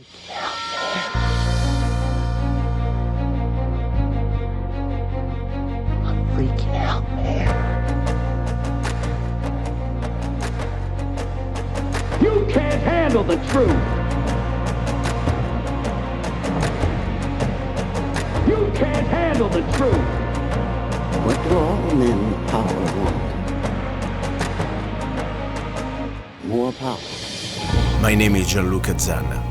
I'm freaking out, man. You can't handle the truth. You can't handle the truth. What do all men in power want? More power. My name is Luca Zanna.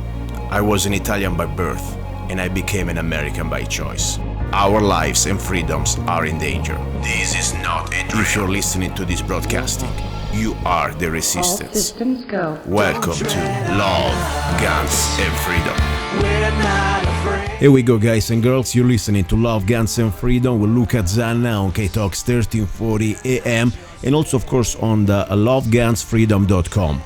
I was an Italian by birth, and I became an American by choice. Our lives and freedoms are in danger. This is not a drill. If you're listening to this broadcasting, you are the resistance. All systems go. Welcome to Love, Guns, and Freedom. Here we go, guys and girls. You're listening to Love, Guns, and Freedom with Luca Zanna on K-Talks 1340 AM, and also, of course, on the lovegunsfreedom.com.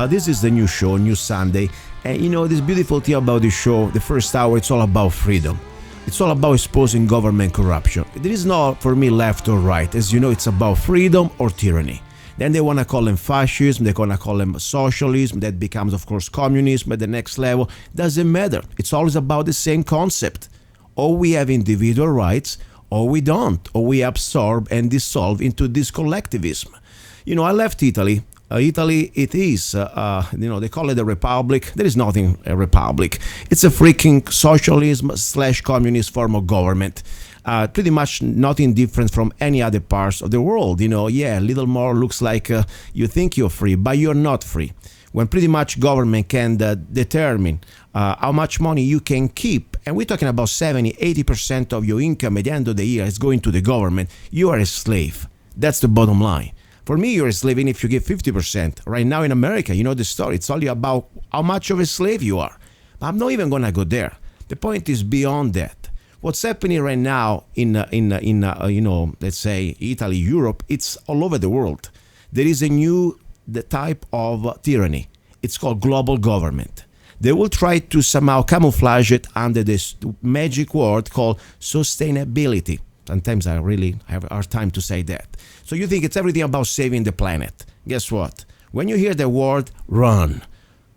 This is the new show, new Sunday. And you know, this beautiful thing about the show, the first hour, it's all about freedom. It's all about exposing government corruption. There is no, for me, left or right. As you know, it's about freedom or tyranny. Then they want to call them fascism, they want to call them socialism, that becomes, of course, communism at the next level. Doesn't matter. It's always about the same concept. Or we have individual rights, or we don't. Or we absorb and dissolve into this collectivism. You know, I left Italy. Italy, it is, they call it a republic. There is nothing a republic. It's a freaking socialism/communist form of government. Pretty much nothing different from any other parts of the world. You know, yeah, a little more looks like you think you're free, but you're not free. When pretty much government can determine how much money you can keep, and we're talking about 70-80% of your income at the end of the year is going to the government, you are a slave. That's the bottom line. For me, you're a slave if you give 50%. Right now in America, you know the story. It's only about how much of a slave you are. But I'm not even going to go there. The point is beyond that. What's happening right now in let's say Italy, Europe, it's all over the world. There is a new type of tyranny. It's called global government. They will try to somehow camouflage it under this magic word called sustainability. Sometimes I really have a hard time to say that. So you think it's everything about saving the planet. Guess what? When you hear the word, run.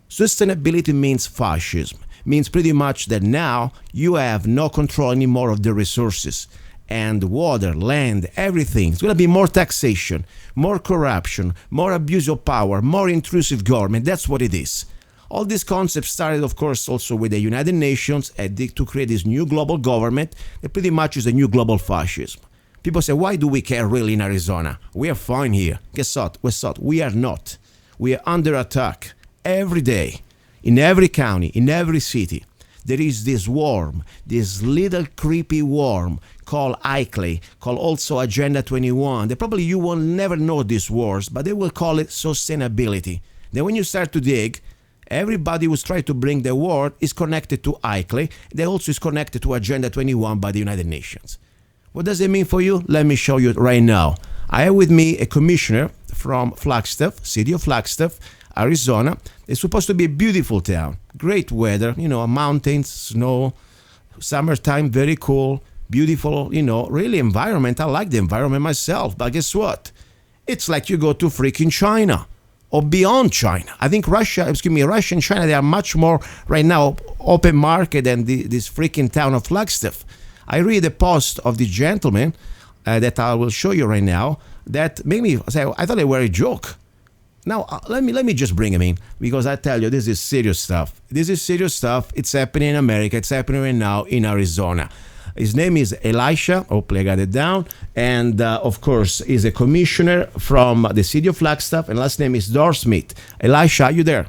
Sustainability means fascism. Means pretty much that now you have no control anymore of the resources. And water, land, everything. It's going to be more taxation, more corruption, more abuse of power, more intrusive government. That's what it is. All these concepts started, of course, also with the United Nations to create this new global government that pretty much is a new global fascism. People say, why do we care really in Arizona? We are fine here. Guess what? We are not. We are under attack every day, in every county, in every city. There is this worm, this little creepy worm called ICLEI, called also Agenda 21. Probably you will never know these words, but they will call it sustainability. Then when you start to dig, everybody who's trying to bring the word is connected to ICLEI. They also is connected to Agenda 21 by the United Nations. What does it mean for you? Let me show you right now. I have with me a commissioner from Flagstaff, city of Flagstaff, Arizona. It's supposed to be a beautiful town. Great weather, mountains, snow, summertime, very cool, beautiful, really environment. I like the environment myself. But guess what? It's like you go to freaking China. Or beyond China. I think Russia and China, they are much more right now open market than this freaking town of Flagstaff. I read a post of the gentleman that I will show you right now that made me say, I thought they were a joke. Now, let me just bring him in, because I tell you, this is serious stuff. This is serious stuff. It's happening in America. It's happening right now in Arizona. His name is Elisha, hopefully I got it down, and of course he's a commissioner from the city of Flagstaff, and last name is Dorfsmith. Elisha, are you there?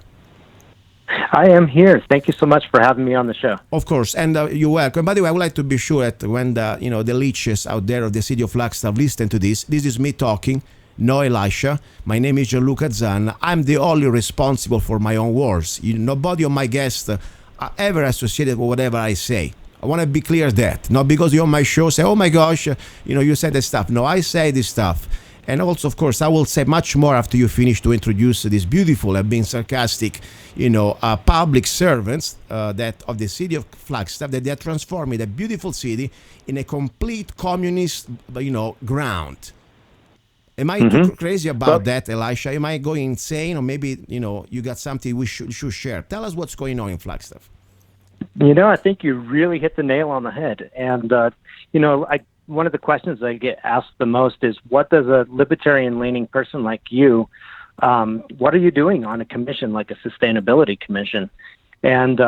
I am here. Thank you so much for having me on the show. Of course, and you're welcome. By the way, I would like to be sure that when the leeches out there of the city of Flagstaff listen to this is me talking, no Elisha. My name is Luca Zanna. I'm the only responsible for my own words. Nobody of my guests are ever associated with whatever I say. I want to be clear that. Not because you're on my show, say, oh my gosh, you said that stuff. No, I say this stuff. And also, of course, I will say much more after you finish to introduce this beautiful and being sarcastic, public servants that of the city of Flagstaff, that they are transforming a beautiful city in a complete communist, ground. Am I too crazy about that, Elisha? Am I going insane, or maybe you got something we should share? Tell us what's going on in Flagstaff. I think you really hit the nail on the head. And one of the questions I get asked the most is, what does a libertarian-leaning person like you, what are you doing on a commission like a sustainability commission? And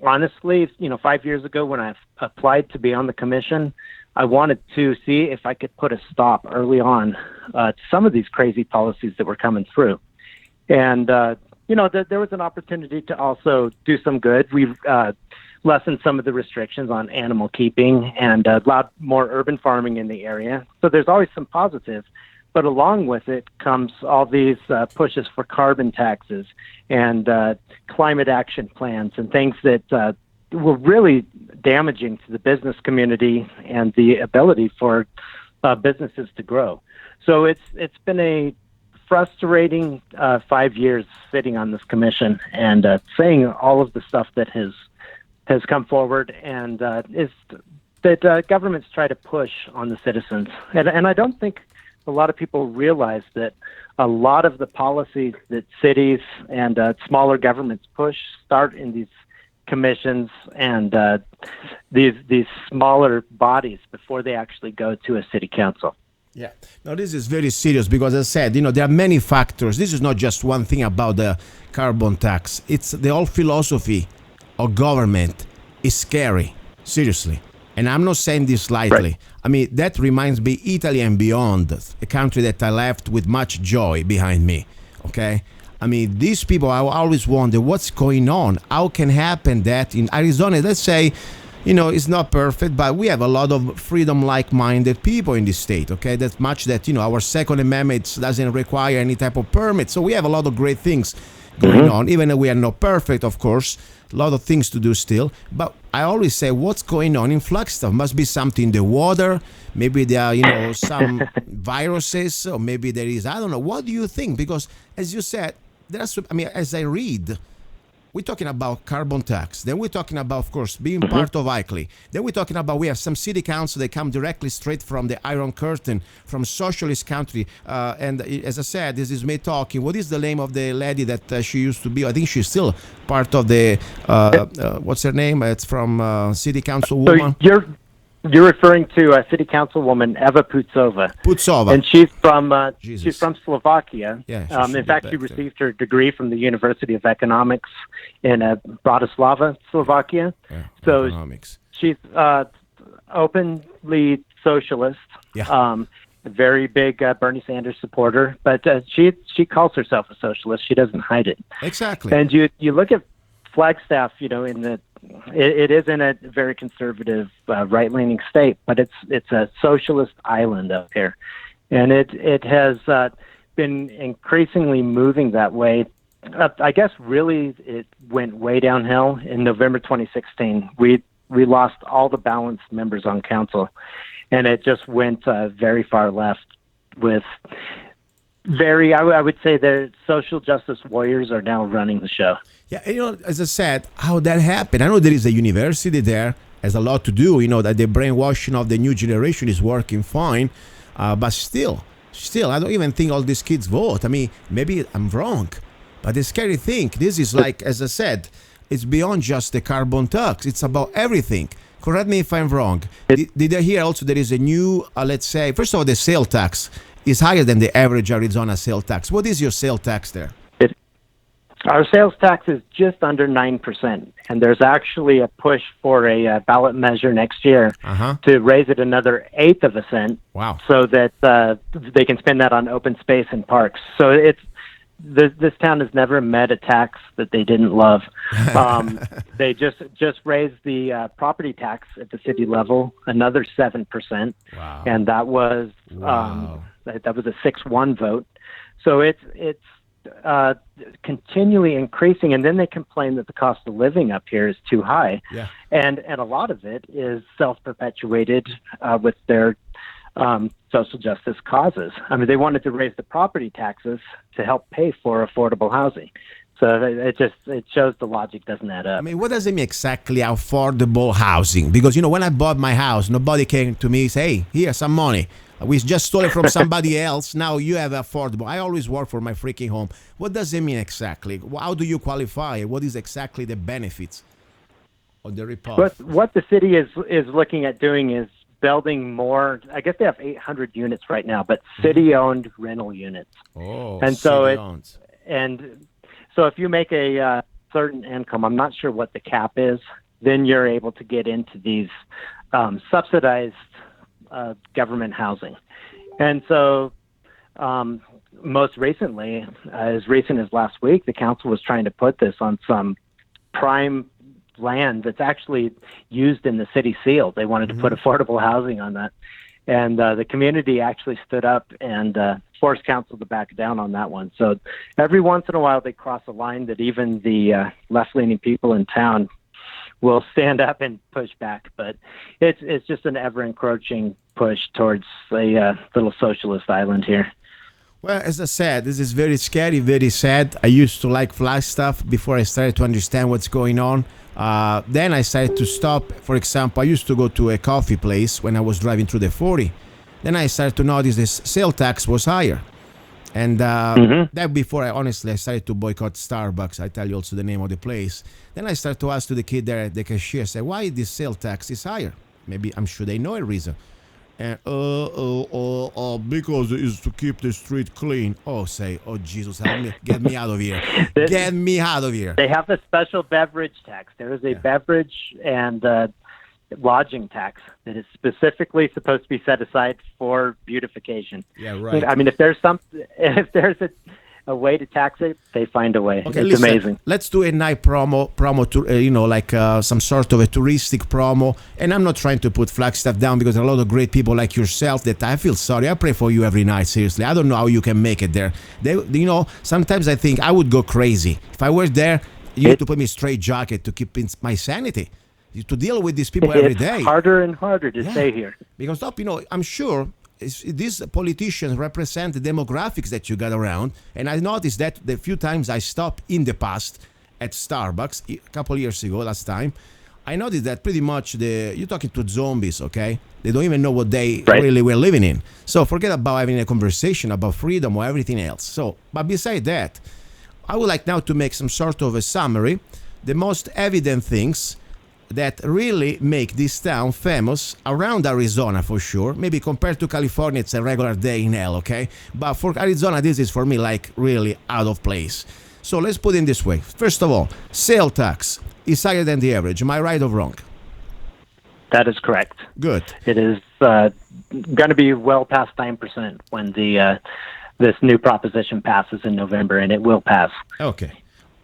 honestly, 5 years ago when I applied to be on the commission, I wanted to see if I could put a stop early on to some of these crazy policies that were coming through. And, there was an opportunity to also do some good. We've lessened some of the restrictions on animal keeping and allowed more urban farming in the area. So there's always some positive. But along with it comes all these pushes for carbon taxes and climate action plans and things that were really damaging to the business community and the ability for businesses to grow. So it's been a frustrating 5 years sitting on this commission and saying all of the stuff that has come forward and is that governments try to push on the citizens. And I don't think a lot of people realize that a lot of the policies that cities and smaller governments push start in these commissions and these smaller bodies before they actually go to a city council. Yeah. Now, this is very serious because, as I said, there are many factors. This is not just one thing about the carbon tax. It's the whole philosophy of government is scary, seriously. And I'm not saying this lightly. Right. I mean, that reminds me Italy and beyond, a country that I left with much joy behind me, okay? I mean, these people, I always wonder what's going on. How can happen that in Arizona, let's say, it's not perfect, but we have a lot of freedom-like-minded people in this state, okay? That's much that, our Second Amendment doesn't require any type of permit. So we have a lot of great things going on, even though we are not perfect, of course. A lot of things to do still. But I always say, what's going on in Flagstaff? Must be something in the water. Maybe there are, some viruses, or maybe there is, I don't know. What do you think? Because, as you said, as I read, we're talking about carbon tax. Then we're talking about, of course, being part of ICLEI. Then we're talking about we have some city council that come directly straight from the Iron Curtain, from socialist country. And as I said, this is me talking. What is the name of the lady that she used to be? I think she's still part of the, what's her name? It's from city council woman. So you're referring to City Councilwoman Eva Putsova. And she's from Slovakia. Yeah, in fact, she received her degree from the University of Economics in Bratislava, Slovakia. Yeah, so economics. She's openly socialist. Yeah. A very big Bernie Sanders supporter, but she calls herself a socialist. She doesn't hide it. Exactly. And you look at Flagstaff, it is in a very conservative, right-leaning state, but it's a socialist island up here, and it has been increasingly moving that way. I guess really it went way downhill in November 2016. We lost all the balanced members on council, and it just went very far left with. I would say the social justice warriors are now running the show. Yeah, as I said, how that happened. I know there is a university there, has a lot to do, that the brainwashing of the new generation is working fine, but still, I don't even think all these kids vote. I mean, maybe I'm wrong, but the scary thing, this is like, as I said, it's beyond just the carbon tax. It's about everything. Correct me if I'm wrong. Did I hear also there is a new, let's say, first of all, the sale tax is higher than the average Arizona sales tax. What is your sales tax there? Our sales tax is just under 9%, and there's actually a push for a ballot measure next year to raise it another 1/8 of a cent. Wow! So that they can spend that on open space and parks. So this town has never met a tax that they didn't love. They just raised the property tax at the city level another 7%, wow. And that was a 6-1 vote. So it's continually increasing, and then they complain that the cost of living up here is too high. Yeah. And a lot of it is self-perpetuated with their social justice causes. I mean, they wanted to raise the property taxes to help pay for affordable housing. So it shows the logic doesn't add up. I mean, what does it mean exactly, affordable housing? Because, when I bought my house, nobody came to me and say, hey, here's some money. We just stole it from somebody else. Now you have affordable. I always work for my freaking home. What does it mean exactly? How do you qualify? What is exactly the benefits of the report? But what the city is looking at doing is building more. I guess they have 800 units right now, but city-owned rental units. Oh, and so city-owned. So if you make a certain income, I'm not sure what the cap is, then you're able to get into these subsidized government housing. And so most recently, as recent as last week, the council was trying to put this on some prime land that's actually used in the city seal. They wanted to put affordable housing on that. And the community actually stood up and forced council to back down on that one. So every once in a while they cross a line that even the left-leaning people in town will stand up and push back. But it's just an ever-encroaching push towards a little socialist island here. Well, as I said, this is very scary, very sad. I used to like Flagstaff before I started to understand what's going on. Then I started to stop. For example, I used to go to a coffee place when I was driving through the 40. Then I started to notice this sale tax was higher. And that before I started to boycott Starbucks. I tell you also the name of the place. Then I started to ask to the kid there at the cashier, say, why this sale tax is higher? Maybe I'm sure they know a reason. And because it's to keep the street clean. Oh, Jesus, help me. Get me out of here. Get me out of here. They have a special beverage tax. There is a beverage and lodging tax that is specifically supposed to be set aside for beautification. Yeah, right. I mean, if there's a way to tax it, they find a way. Okay, it's listen, amazing. Let's do a night promo to, some sort of a touristic promo. And I'm not trying to put Flagstaff down because there are a lot of great people like yourself that I feel sorry. I pray for you every night, seriously. I don't know how you can make it there. Sometimes I think I would go crazy. If I were there, you need to put me a straight jacket to keep my sanity. To deal with these people every day. It's harder and harder to stay here. Because, I'm sure these politicians represent the demographics that you got around. And I noticed that the few times I stopped in the past at Starbucks, a couple years ago, last time, I noticed that pretty much you're talking to zombies, okay? They don't even know what they really were living in. So forget about having a conversation about freedom or everything else. So, but beside that, I would like now to make some sort of a summary, the most evident things that really make this town famous around Arizona for sure. Maybe compared to California, it's a regular day in hell, okay? But for Arizona, this is for me like really out of place. So let's put it this way. First of all, sale tax is higher than the average. Am I right or wrong? That is correct. Good. It is going to be well past 9% when this new proposition passes in November, and it will pass. Okay.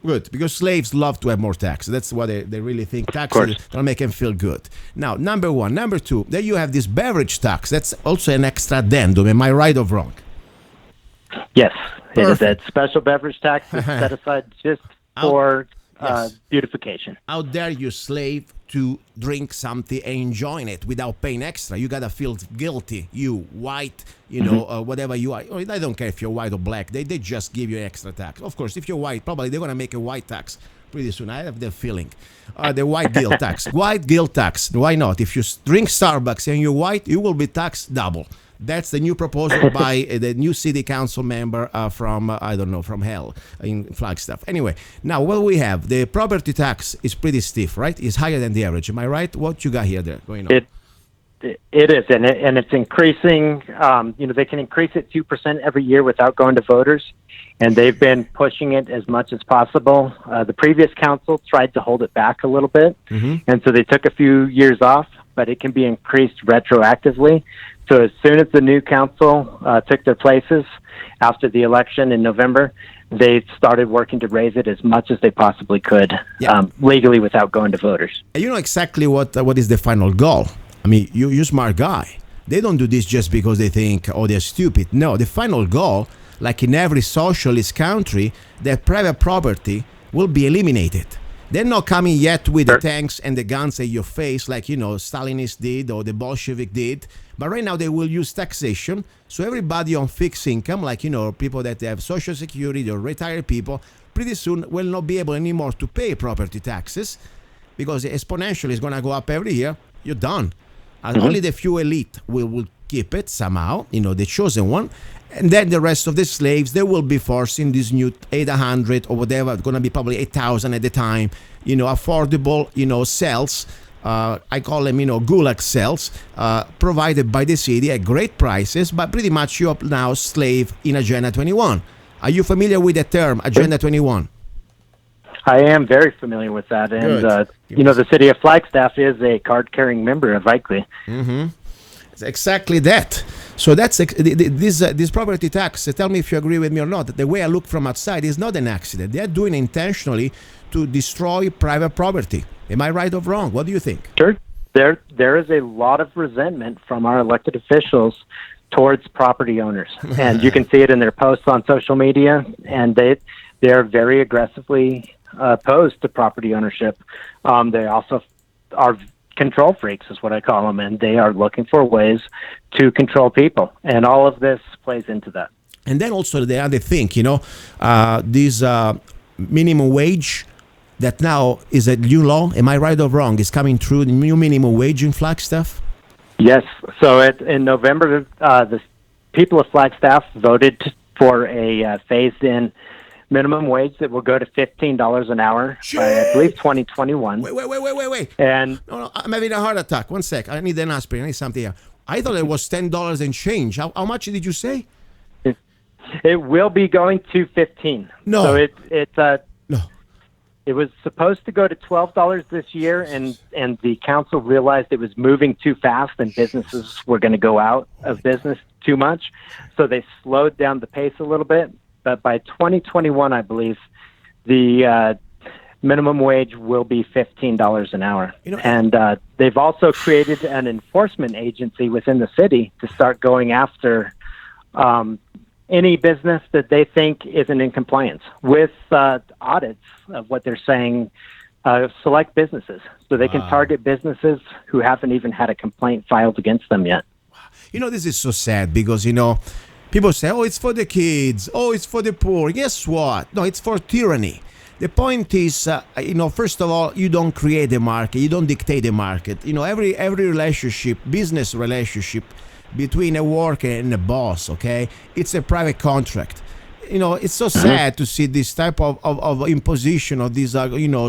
Good, because slaves love to have more tax. That's what they really think. Taxes don't make them feel good. Now, number one. Number two, then you have this beverage tax. That's also an extra addendum. Am I right or wrong? Yes. It is that special beverage tax is set aside just for beautification. How dare you, slave, to drink something and enjoying it without paying extra? You gotta feel guilty. You white, whatever you are. I don't care if you're white or black. They just give you extra tax. Of course, if you're white, probably they're gonna make a white tax pretty soon. I have the feeling. The white guilt tax. White guilt tax. Why not? If you drink Starbucks and you're white, you will be taxed double. That's the new proposal by the new city council member from hell in Flagstaff. Anyway, now what we have, the property tax is pretty stiff, right? It's higher than the average. Am I right? What you got here going on? It is, and it's increasing. They can increase it 2% every year without going to voters, and they've been pushing it as much as possible. The previous council tried to hold it back a little bit, and so they took a few years off, but it can be increased retroactively. So as soon as the new council took their places after the election in November, they started working to raise it as much as they possibly could legally without going to voters. And you know exactly what is the final goal. I mean, you're a smart guy. They don't do this just because they think, they're stupid. No, the final goal, like in every socialist country, that private property will be eliminated. They're not coming yet with the tanks and the guns at your face like, Stalinists did or the Bolshevik did. But right now they will use taxation. So everybody on fixed income, like, people that have Social Security or retired people, pretty soon will not be able anymore to pay property taxes because exponentially is going to go up every year. You're done. And only the few elite will keep it somehow, the chosen one. And then the rest of the slaves, they will be forcing this new 800 or whatever, going to be probably 8,000 at the time, affordable, cells. I call them, gulag cells, provided by the city at great prices, but pretty much you're now slave in Agenda 21. Are you familiar with the term Agenda 21? I am very familiar with that. And, the city of Flagstaff is a card-carrying member of ICLEI. It's exactly that. So that's this property tax. Tell me if you agree with me or not. The way I look from outside is not an accident. They're doing it intentionally to destroy private property. Am I right or wrong? What do you think? Sure. There is a lot of resentment from our elected officials towards property owners. And you can see it in their posts on social media. And they are very aggressively opposed to property ownership. They also are control freaks, is what I call them, and they are looking for ways to control people, and all of this plays into that. And then also the other thing, this minimum wage that now is a new law. Am I right or wrong? Is coming through the new minimum wage in Flagstaff? Yes. So in November, the people of Flagstaff voted for a phased-in minimum wage that will go to $15 an hour by, I believe, 2021. Wait. And no, I'm having a heart attack. One sec. I need an aspirin. I need something here. I thought it was $10 and change. How much did you say? It will be going to 15. No. So no. It was supposed to go to $12 this year, and the council realized it was moving too fast and businesses were going to go out of business too much. So they slowed down the pace a little bit. But by 2021, I believe, the minimum wage will be $15 an hour. And they've also created an enforcement agency within the city to start going after any business that they think isn't in compliance with audits of what they're saying, select businesses. So they can target businesses who haven't even had a complaint filed against them yet. This is so sad because, people say, oh, it's for the kids. Oh, it's for the poor. Guess what? No, it's for tyranny. The point is, first of all, you don't create the market. You don't dictate the market. Every relationship, business relationship between a worker and a boss, okay, it's a private contract. It's so sad to see this type of imposition of this,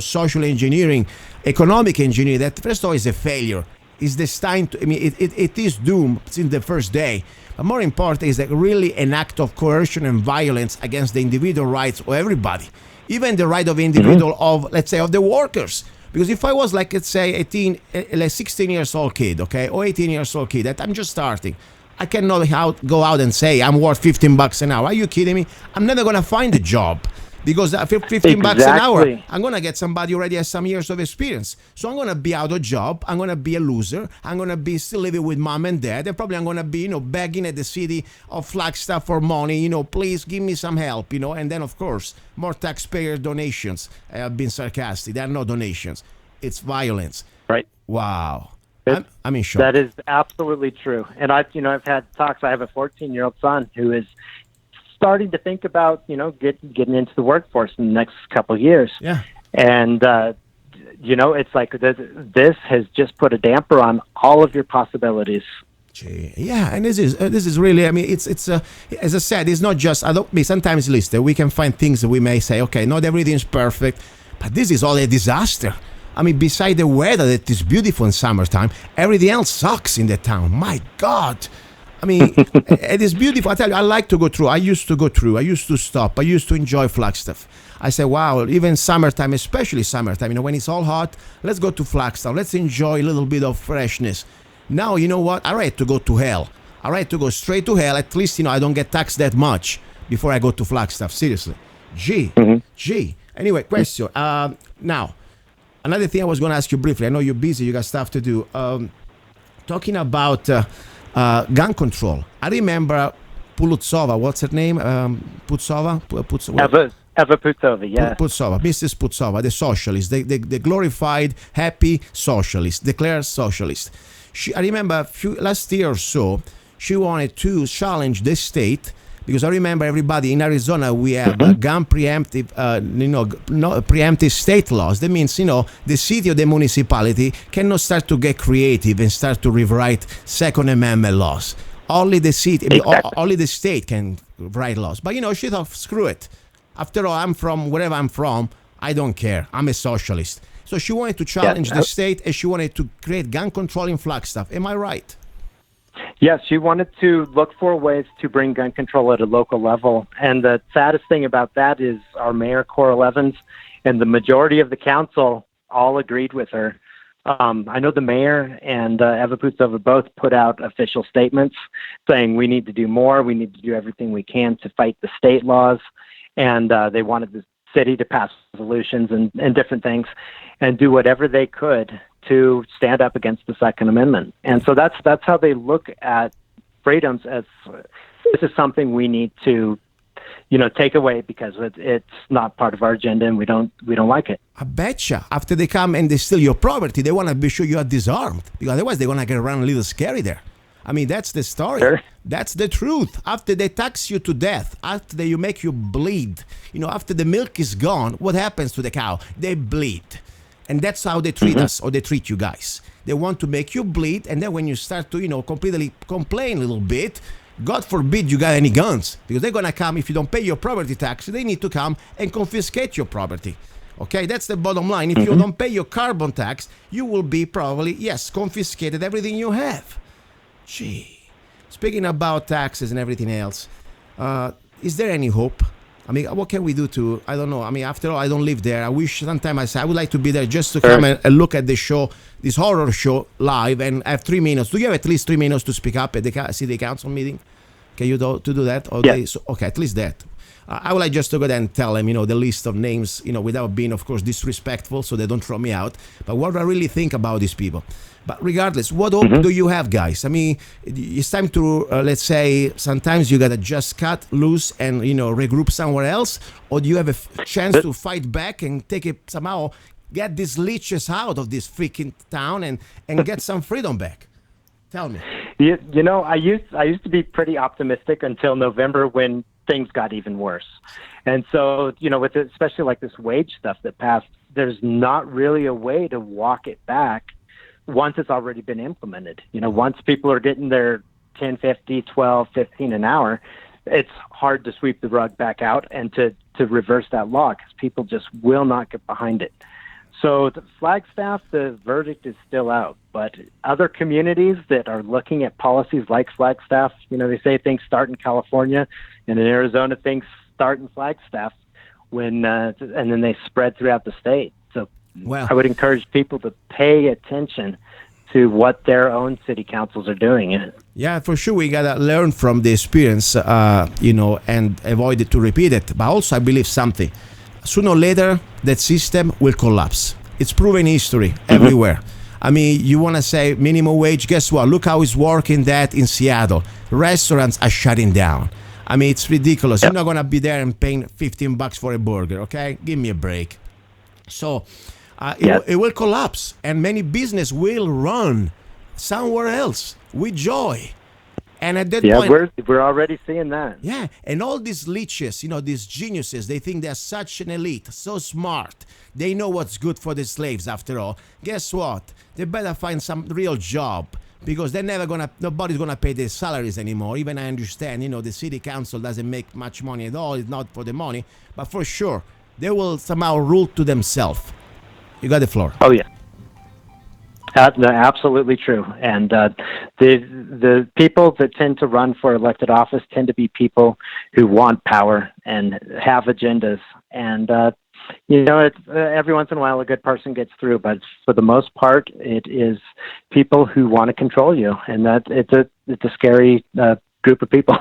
social engineering, economic engineering that, first of all, is a failure. It's destined to, it is doomed since the first day. But more important is that really an act of coercion and violence against the individual rights of everybody, even the right of individual of, let's say, of the workers. Because if I was like, let's say, 16 years old kid, okay, or 18 years old kid, that I'm just starting, I cannot go out and say I'm worth $15 an hour. Are you kidding me? I'm never going to find a job. Because $15 an hour, I'm going to get somebody who already has some years of experience. So I'm going to be out of job. I'm going to be a loser. I'm going to be still living with mom and dad. And probably I'm going to be, begging at the city of Flagstaff for money. Please give me some help, And then, of course, more taxpayer donations. I have been sarcastic. There are no donations. It's violence. Right. Wow. I'm in shock. That is absolutely true. And I've had talks. I have a 14-year-old son who is starting to think about, getting into the workforce in the next couple of years. Yeah. And, it's like this has just put a damper on all of your possibilities. Yeah, and this is really, it's as I said, it's not just, sometimes, listen, we can find things that we may say, okay, not everything is perfect, but this is all a disaster. Beside the weather that is beautiful in summertime, everything else sucks in the town. My God. It is beautiful. I tell you, I like to go through. I used to go through. I used to stop. I used to enjoy Flagstaff. I say, wow, even summertime, especially summertime, when it's all hot, let's go to Flagstaff. Let's enjoy a little bit of freshness. Now, you know what? I like to go to hell. I like to go straight to hell. At least, I don't get taxed that much before I go to Flagstaff. Seriously. Gee. Anyway, question. Now, another thing I was going to ask you briefly. I know you're busy. You got stuff to do. Talking about gun control. I remember Pulutsova. What's her name? Putsova? Eva Putsova, yeah. Putsova, Mrs. Putsova, the socialist, the glorified, happy socialist, declared socialist. I remember last year or so, she wanted to challenge the state Because I remember everybody in Arizona, we have gun preemptive, preemptive state laws. That means, the city or the municipality cannot start to get creative and start to rewrite Second Amendment laws. Only the city, only the state can write laws. But she thought, screw it. After all, I'm from wherever I'm from. I don't care. I'm a socialist. So she wanted to challenge the state, and she wanted to create gun control in Flagstaff. Am I right? Yes, she wanted to look for ways to bring gun control at a local level. And the saddest thing about that is our mayor, Cora Evans, and the majority of the council all agreed with her. I know the mayor and Eva Putsova both put out official statements saying we need to do more, we need to do everything we can to fight the state laws, and they wanted the city to pass resolutions and different things and do whatever they could to stand up against the Second Amendment. And so that's how they look at freedoms, as this is something we need to take away because it's not part of our agenda and we don't like it. I betcha. After they come and they steal your property, they want to be sure you are disarmed, because otherwise they're going to get around a little scary there. I mean, that's the story. Sure. That's the truth. After they tax you to death, after they make you bleed, after the milk is gone, what happens to the cow? They bleed. And that's how they treat us, or they treat you guys. They want to make you bleed, and then when you start to, completely complain a little bit, God forbid you got any guns, because they're going to come, if you don't pay your property tax, they need to come and confiscate your property. Okay, that's the bottom line. If you don't pay your carbon tax, you will be probably, confiscated everything you have. Gee. Speaking about taxes and everything else, is there any hope? I mean, what can we do to, I don't know. I mean, after all, I don't live there. I wish sometimes I would like to be there just to come and look at the show, this horror show live, and have 3 minutes. Do you have at least 3 minutes to speak up at the city council meeting? Can you do that? Or okay, at least that. I would like just to go there and tell them, the list of names, without being, of course, disrespectful, so they don't throw me out. But what I really think about these people. But regardless, what hope do you have, guys? I mean, it's time to, let's say, sometimes you got to just cut loose and, regroup somewhere else? Or do you have a chance to fight back and take it somehow, get these leeches out of this freaking town and get some freedom back? Tell me. I used to be pretty optimistic until November when things got even worse. And so, with especially like this wage stuff that passed, there's not really a way to walk it back once it's already been implemented. Once people are getting their 10, 50, 12, 15 an hour, it's hard to sweep the rug back out and to reverse that law because people just will not get behind it. So the Flagstaff, the verdict is still out, but other communities that are looking at policies like Flagstaff, they say things start in California, and in Arizona things start in Flagstaff and then they spread throughout the state. So I would encourage people to pay attention to what their own city councils are doing. Yeah, for sure. We got to learn from the experience, and avoid it to repeat it. But also I believe something. Sooner or later, that system will collapse. It's proven history everywhere. I mean, you want to say minimum wage? Guess what? Look how it's working that in Seattle. Restaurants are shutting down. I mean, it's ridiculous. You're not going to be there and paying $15 for a burger, okay? Give me a break. So it will collapse, and many business will run somewhere else with joy. And at that point, we're already seeing that. Yeah, and all these leeches, these geniuses, they think they're such an elite, so smart. They know what's good for the slaves after all. Guess what? They better find some real job, because nobody's gonna pay their salaries anymore. Even I understand, the city council doesn't make much money at all. It's not for the money, but for sure, they will somehow rule to themselves. You got the floor. Oh, yeah. Absolutely true. And the people that tend to run for elected office tend to be people who want power and have agendas. And, every once in a while a good person gets through, but for the most part, it is people who want to control you. And that it's a scary group of people.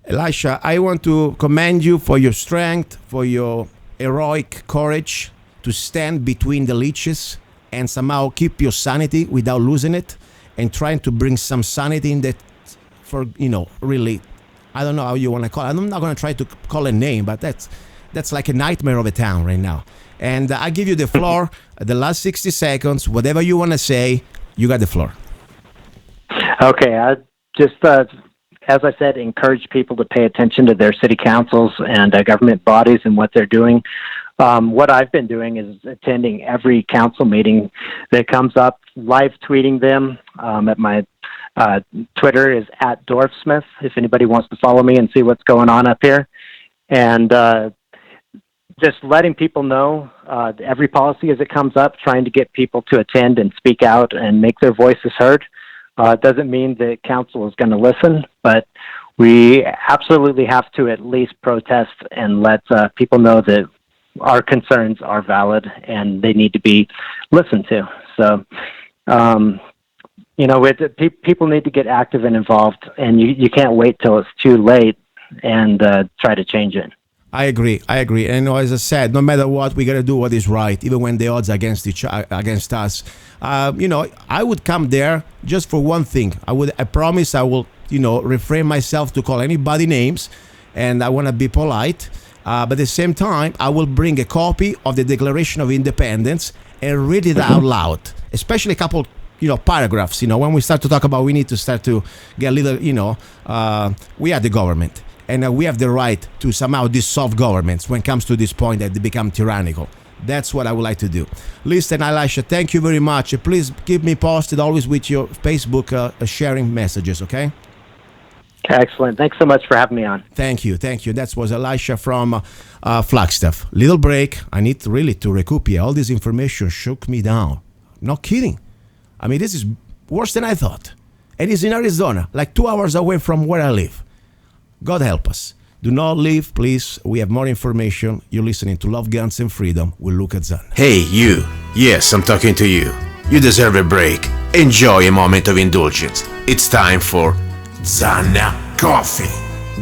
Elisha, I want to commend you for your strength, for your heroic courage to stand between the leeches and somehow keep your sanity without losing it, and trying to bring some sanity in that, for, really, I don't know how you want to call it. I'm not going to try to call a name, but that's like a nightmare of a town right now. And I give you the floor, the last 60 seconds, whatever you want to say, you got the floor. Okay, just as I said, encourage people to pay attention to their city councils and government bodies and what they're doing. What I've been doing is attending every council meeting that comes up, live tweeting them. At my Twitter is @Dorfsmith, if anybody wants to follow me and see what's going on up here. And just letting people know every policy as it comes up, trying to get people to attend and speak out and make their voices heard. It doesn't mean that council is going to listen, but we absolutely have to at least protest and let people know that our concerns are valid and they need to be listened to. So, people need to get active and involved, and you can't wait till it's too late and try to change it. I agree. And as I said, no matter what, we got to do what is right, even when the odds are against us. I would come there just for one thing. I promise I will, refrain myself to call anybody names, and I want to be polite. But at the same time, I will bring a copy of the Declaration of Independence and read it out loud, especially a couple, paragraphs. When we start to talk about, we need to start to get a little, we are the government. And we have the right to somehow dissolve governments when it comes to this point that they become tyrannical. That's what I would like to do. Listen, Elisha, thank you very much. Please keep me posted always with your Facebook sharing messages, okay? Excellent. Thanks so much for having me on. Thank you. That was Elisha from Flagstaff. Little break. I need really to recoup here. All this information shook me down. Not kidding. I mean, this is worse than I thought. And it's in Arizona, like 2 hours away from where I live. God help us. Do not leave, please. We have more information. You're listening to Love, Guns, and Freedom with Luca Zanna. Hey, you. Yes, I'm talking to you. You deserve a break. Enjoy a moment of indulgence. It's time for Zanna Coffee.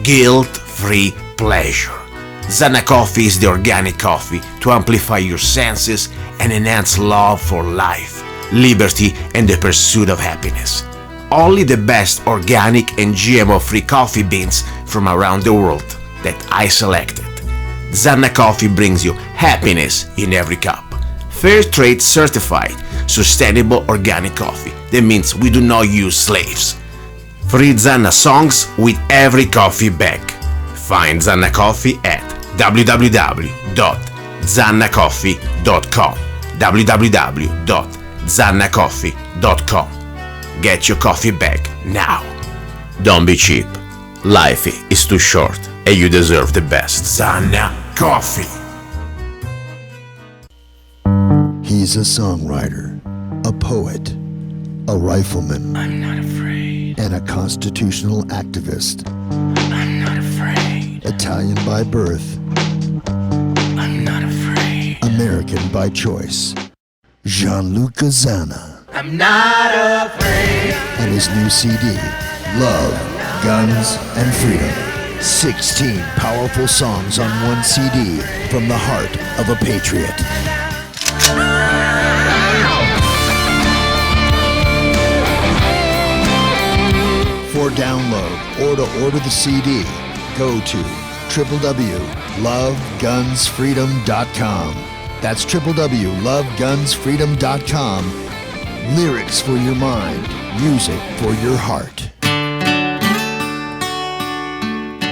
Guilt-free pleasure. Zanna Coffee is the organic coffee to amplify your senses and enhance love for life, liberty, and the pursuit of happiness. Only the best organic and GMO-free coffee beans from around the world that I selected. Zanna Coffee brings you happiness in every cup. Fair trade certified, sustainable organic coffee. That means we do not use slaves. Free Zanna songs with every coffee bag. Find Zanna Coffee at www.zannacoffee.com. www.zannacoffee.com. Get your coffee bag now. Don't be cheap. Life is too short and you deserve the best. Zanna Coffee. He's a songwriter, a poet, a rifleman. I'm not afraid. And a constitutional activist. I'm not afraid. Italian by birth. I'm not afraid. American by choice. Gianluca Zanna. I'm not afraid. And his new CD, Love, Guns, and Freedom. 16 powerful songs on one CD from the heart of a patriot. For download or to order the CD, go to www.lovegunsfreedom.com. That's www.lovegunsfreedom.com. Lyrics for your mind, music for your heart.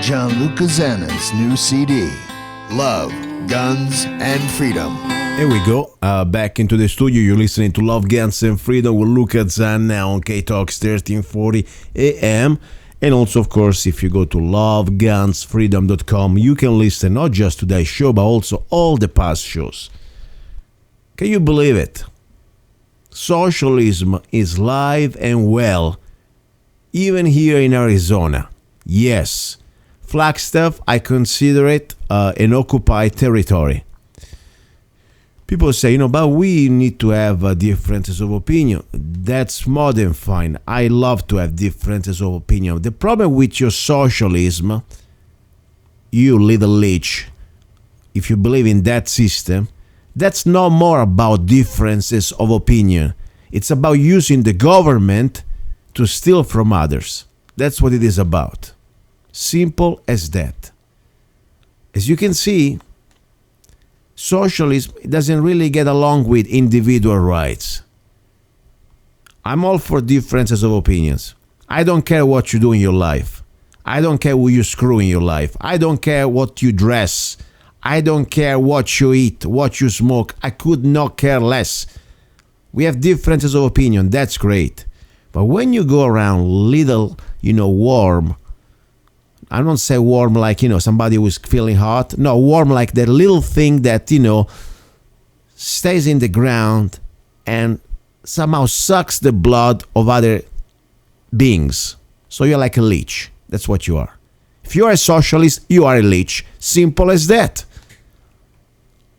Gianluca Zanna's new CD, Love, Guns, and Freedom. Here we go, back into the studio. You're listening to Love, Guns, and Freedom with Luca Zanna on K-Talks 1340 AM. And also, of course, if you go to lovegunsfreedom.com, you can listen not just today's show, but also all the past shows. Can you believe it? Socialism is live and well, even here in Arizona. Yes, Flagstaff, I consider it an occupied territory. People say, but we need to have differences of opinion. That's more than fine. I love to have differences of opinion. The problem with your socialism, you little leech, if you believe in that system, that's no more about differences of opinion. It's about using the government to steal from others. That's what it is about. Simple as that. As you can see, socialism doesn't really get along with individual rights. I'm all for differences of opinions. I don't care what you do in your life. I don't care who you screw in your life. I don't care what you dress. I don't care what you eat, what you smoke. I could not care less. We have differences of opinion. That's great. But when you go around little, warm, I don't say warm like, somebody who's feeling hot. No, warm like that little thing that, stays in the ground and somehow sucks the blood of other beings. So you're like a leech. That's what you are. If you are a socialist, you are a leech. Simple as that.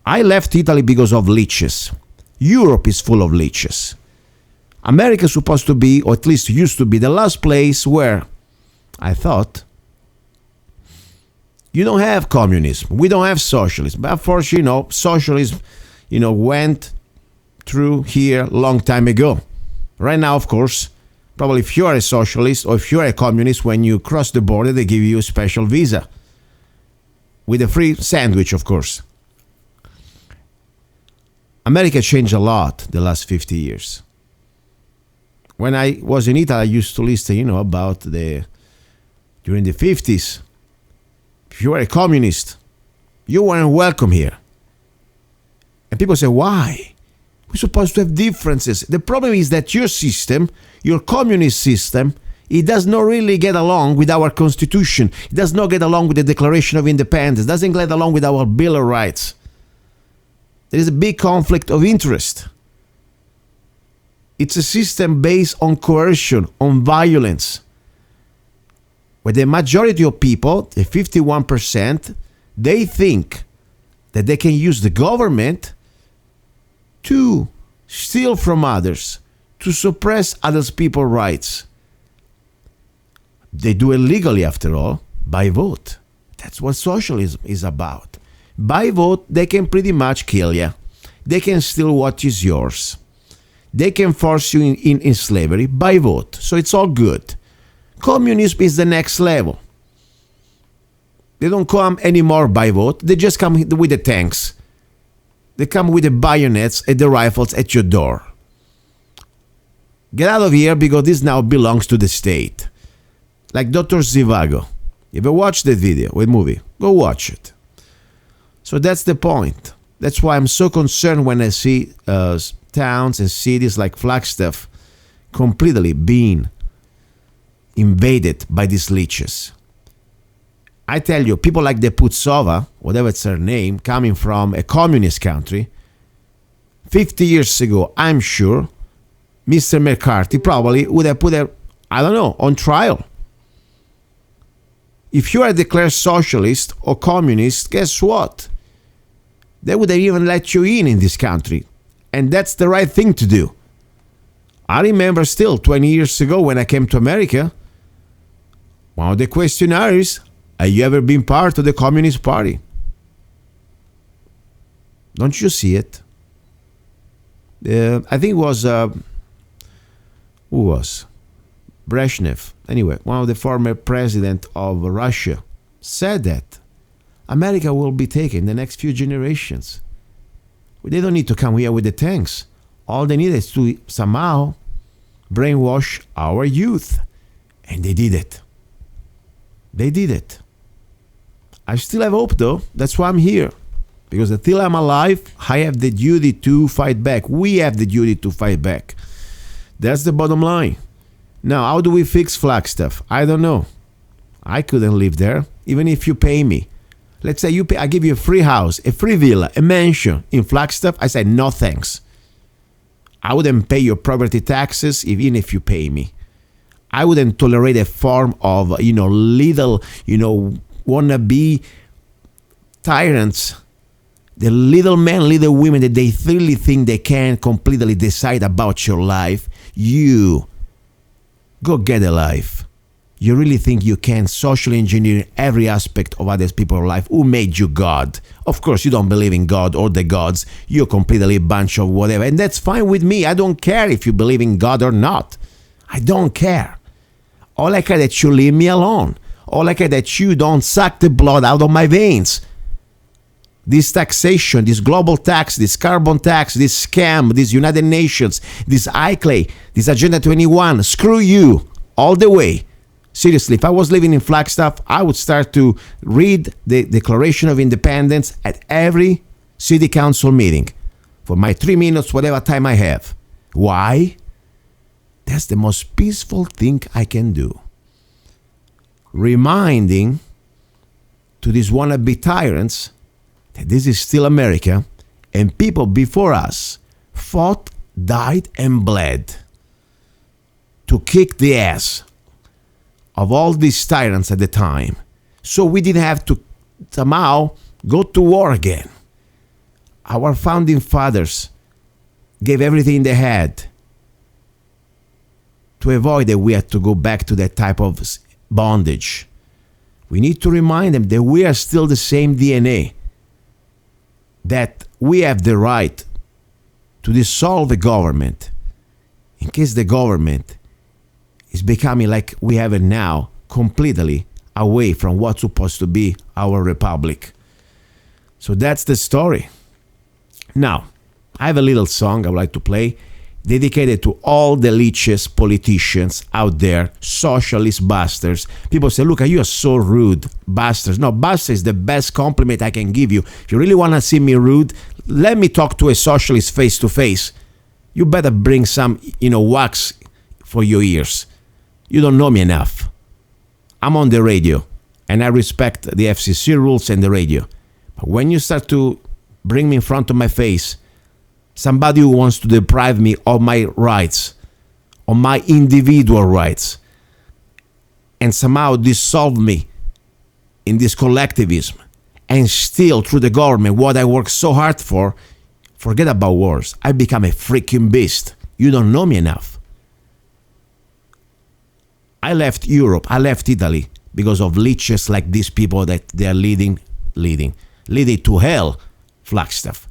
I left Italy because of leeches. Europe is full of leeches. America is supposed to be, or at least used to be, the last place where I thought you don't have communism. We don't have socialism. But of course, socialism, went through here a long time ago. Right now, of course, probably if you're a socialist or if you're a communist, when you cross the border, they give you a special visa. With a free sandwich, of course. America changed a lot the last 50 years. When I was in Italy, I used to listen, about during the 50s. If you were a communist, you weren't welcome here. And people say, why? We're supposed to have differences. The problem is that your system, your communist system, it does not really get along with our constitution. It does not get along with the Declaration of Independence. It doesn't get along with our Bill of Rights. There is a big conflict of interest. It's a system based on coercion, on violence, where the majority of people, the 51%, they think that they can use the government to steal from others, to suppress others' people's rights. They do it legally, after all, by vote. That's what socialism is about. By vote, they can pretty much kill you. They can steal what is yours. They can force you in slavery by vote. So it's all good. Communism is the next level. They don't come anymore by vote. They just come with the tanks. They come with the bayonets and the rifles at your door. Get out of here because this now belongs to the state. Like Dr. Zhivago. You ever watched that video with movie? Go watch it. So that's the point. That's why I'm so concerned when I see towns and cities like Flagstaff completely being invaded by these leeches. I tell you, people like the Putsova, whatever it's her name, coming from a communist country, 50 years ago, I'm sure, Mr. McCarthy probably would have put her, on trial. If you are declared socialist or communist, guess what? They would have even let you in this country. And that's the right thing to do. I remember still 20 years ago when I came to America, one of the questionnaires, have you ever been part of the Communist Party? Don't you see it? I think it was, who was? Brezhnev. Anyway, one of the former president of Russia said that America will be taken in the next few generations. They don't need to come here with the tanks. All they need is to somehow brainwash our youth. And they did it. They did it. I still have hope though. That's why I'm here. Because until I'm alive, I have the duty to fight back. We have the duty to fight back. That's the bottom line. Now, how do we fix Flagstaff? I don't know. I couldn't live there, even if you pay me. Let's say I give you a free house, a free villa, a mansion in Flagstaff. I said, no thanks. I wouldn't pay your property taxes even if you pay me. I wouldn't tolerate a form of, little, wannabe tyrants. The little men, little women that they really think they can completely decide about your life. You go get a life. You really think you can socially engineer every aspect of other people's life? Who made you God? Of course, you don't believe in God or the gods. You're completely a bunch of whatever. And that's fine with me. I don't care if you believe in God or not. I don't care. All I care that you leave me alone. All I care that you don't suck the blood out of my veins. This taxation, this global tax, this carbon tax, this scam, this United Nations, this ICLAY, this Agenda 21, screw you all the way. Seriously, if I was living in Flagstaff, I would start to read the Declaration of Independence at every city council meeting for my 3 minutes, whatever time I have. Why? That's the most peaceful thing I can do. Reminding to these wannabe tyrants that this is still America and people before us fought, died, and bled to kick the ass of all these tyrants at the time. So we didn't have to somehow go to war again. Our founding fathers gave everything they had to avoid that we had to go back to that type of bondage. We need to remind them that we are still the same DNA, that we have the right to dissolve the government in case the government is becoming like we have it now, completely away from what's supposed to be our republic. So that's the story. Now, I have a little song I would like to play dedicated to all the leeches politicians out there, socialist bastards. People say, Luca, you are so rude, bastards. No, bastard is the best compliment I can give you. If you really want to see me rude, let me talk to a socialist face to face. You better bring some, wax for your ears. You don't know me enough. I'm on the radio, and I respect the FCC rules and the radio. But when you start to bring me in front of my face, somebody who wants to deprive me of my rights, of my individual rights, and somehow dissolve me in this collectivism, and steal through the government what I worked so hard for, forget about wars. I become a freaking beast. You don't know me enough. I left Europe, I left Italy because of leeches like these people that they are leading to hell, Flagstaff.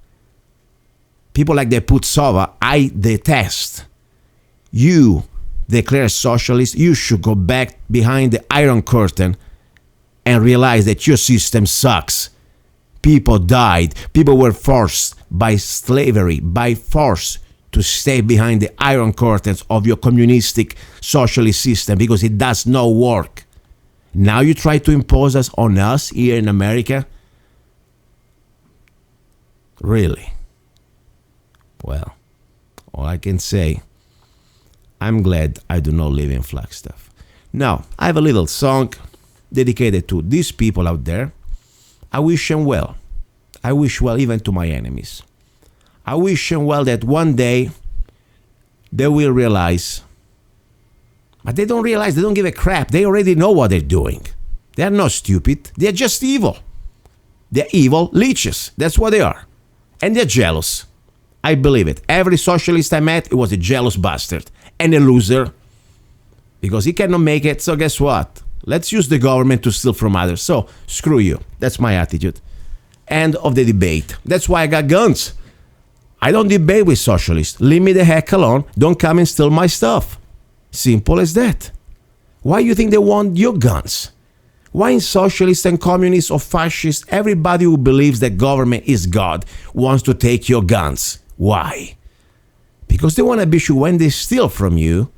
People like they put Sova, I detest. You declare socialist, you should go back behind the Iron Curtain and realize that your system sucks. People died. People were forced by slavery, by force, to stay behind the Iron Curtains of your communistic socialist system because it does not work. Now you try to impose us on us here in America? Really? Well, all I can say, I'm glad I do not live in Flagstaff. Now, I have a little song dedicated to these people out there. I wish them well. I wish well even to my enemies. I wish them well that one day they will realize, but they don't realize, they don't give a crap. They already know what they're doing. They're not stupid. They're just evil. They're evil leeches. That's what they are. And they're jealous. I believe it. Every socialist I met, it was a jealous bastard and a loser because he cannot make it. So guess what? Let's use the government to steal from others. So screw you. That's my attitude. End of the debate. That's why I got guns. I don't debate with socialists. Leave me the heck alone. Don't come and steal my stuff. Simple as that. Why do you think they want your guns? Why in socialists and communists or fascists, everybody who believes that government is God wants to take your guns? Why? Because they want to be sure when they steal from you,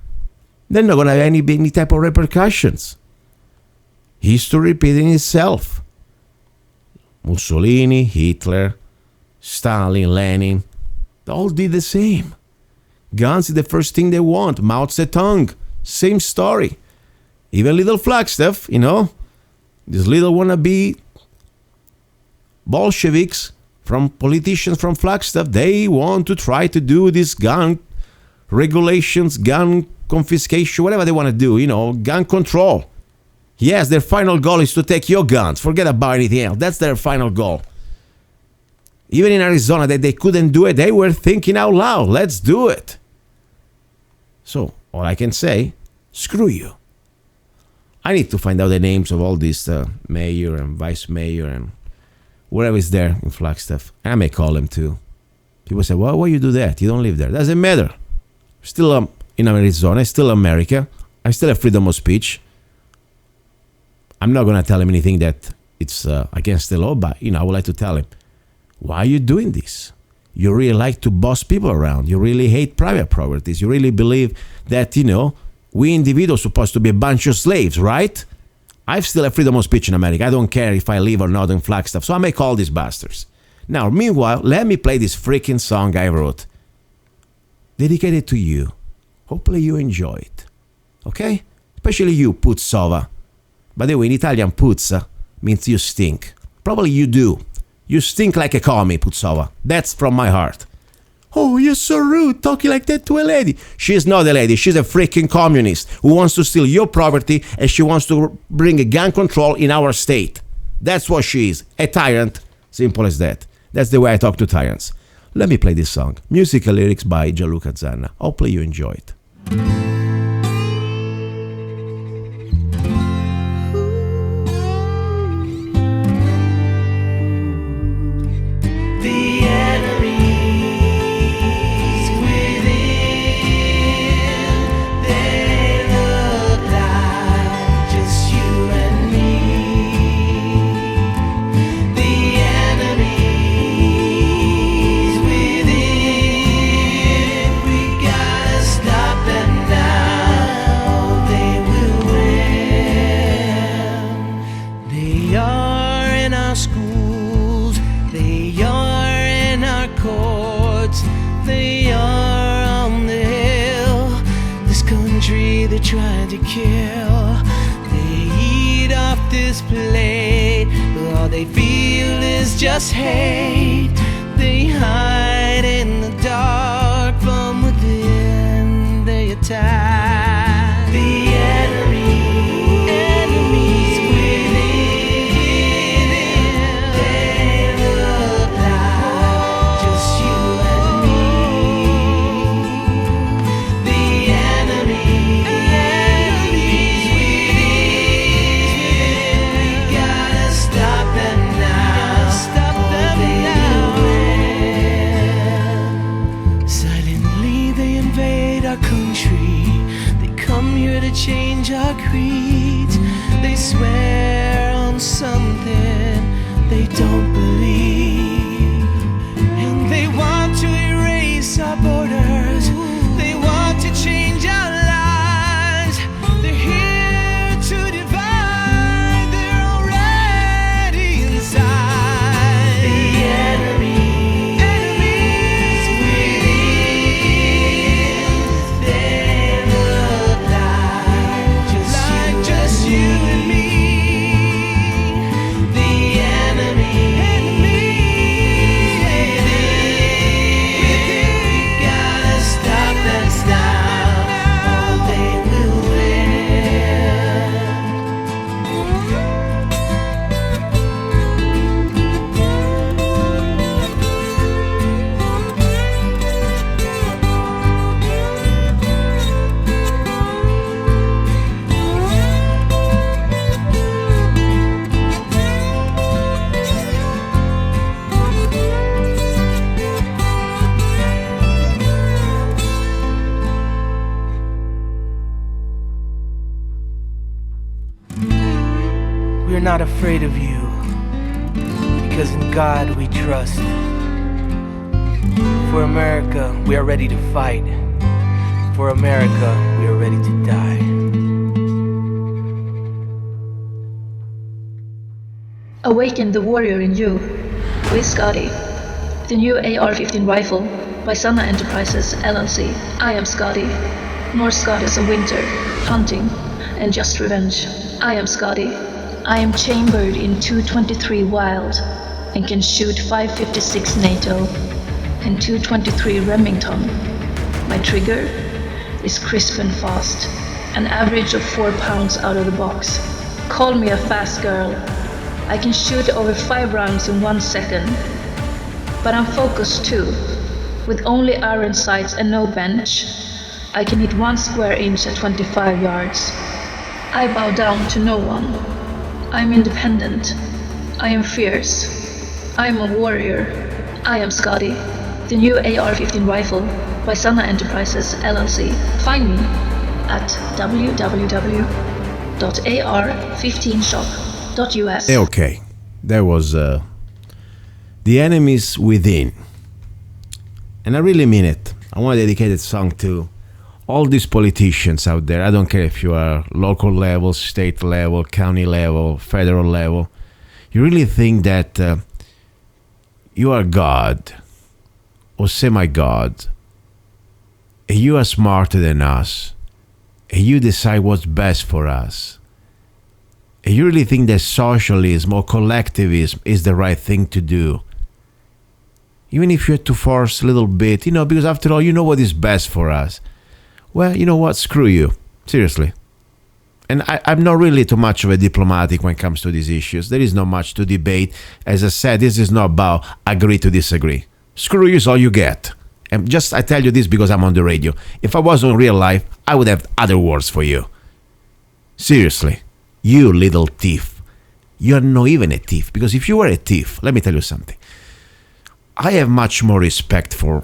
they're not going to have any type of repercussions. History repeating itself. Mussolini, Hitler, Stalin, Lenin, they all did the same. Guns is the first thing they want. Mao Zedong, same story. Even little Flagstaff, these little wannabe Bolsheviks from politicians from Flagstaff, they want to try to do this gun regulations, gun confiscation, whatever they want to do, gun control. Yes, their final goal is to take your guns. Forget about anything else. That's their final goal. Even in Arizona, that they couldn't do it, they were thinking out loud, let's do it. So, all I can say, screw you. I need to find out the names of all these mayor and vice mayor and whatever is there in Flagstaff. I may call them too. People say, well, why you do that? You don't live there. Doesn't matter. Still in Arizona, still America. I still have freedom of speech. I'm not going to tell him anything that it's against the law, but, I would like to tell him, why are you doing this? You really like to boss people around. You really hate private properties. You really believe that, We individuals supposed to be a bunch of slaves, right? I still have freedom of speech in America. I don't care if I live or not in Flagstaff, so I may call these bastards. Now, meanwhile, let me play this freaking song I wrote. Dedicated to you. Hopefully you enjoy it. Okay? Especially you, Puzzova. By the way, in Italian, puzza means you stink. Probably you do. You stink like a commie, Puzzova. That's from my heart. Oh, you're so rude, talking like that to a lady. She's not a lady. She's a freaking communist who wants to steal your property and she wants to bring a gun control in our state. That's what she is. A tyrant. Simple as that. That's the way I talk to tyrants. Let me play this song. Musical lyrics by Luca Zanna. Hopefully you enjoy it. Trying to kill. They eat off this plate, but all they feel is just hate. They hide in the dark, from within they attack. The enemies within. They look like just you and me. The enemy. Change our creeds. They swear on something they don't believe, and they want to erase our borders. They want to change our lives. They're here to divide. They're already inside. The enemy. We're not afraid of you, because in God we trust. For America, we are ready to fight. For America, we are ready to die. Awaken the warrior in you with Scotty. The new AR-15 rifle by Zanna Enterprises LLC. I am Scotty. More Scotties of winter, hunting, and just revenge. I am Scotty. I am chambered in 223 wild and can shoot 556 NATO and 223 Remington. My trigger is crisp and fast, an average of 4 pounds out of the box. Call me a fast girl. I can shoot over 5 rounds in 1 second. But I'm focused too. With only iron sights and no bench, I can hit 1 square inch at 25 yards. I bow down to no one. I'm independent. I am fierce. I am a warrior. I am Scotty. The new AR-15 rifle by Zanna Enterprises LLC. Find me at www.ar15shop.us. Okay, there was The Enemies Within. And I really mean it. I want to dedicate this song to all these politicians out there, I don't care if you are local level, state level, county level, federal level, you really think that you are God or semi-God, and you are smarter than us, and you decide what's best for us, and you really think that socialism or collectivism is the right thing to do, even if you have to force a little bit, because after all, you know what is best for us. Well, you know what? Screw you. Seriously. And I'm not really too much of a diplomatic when it comes to these issues. There is not much to debate. As I said, this is not about agree to disagree. Screw you is all you get. And just I tell you this because I'm on the radio. If I was on real life, I would have other words for you. Seriously. You little thief. You're not even a thief. Because if you were a thief, let me tell you something. I have much more respect for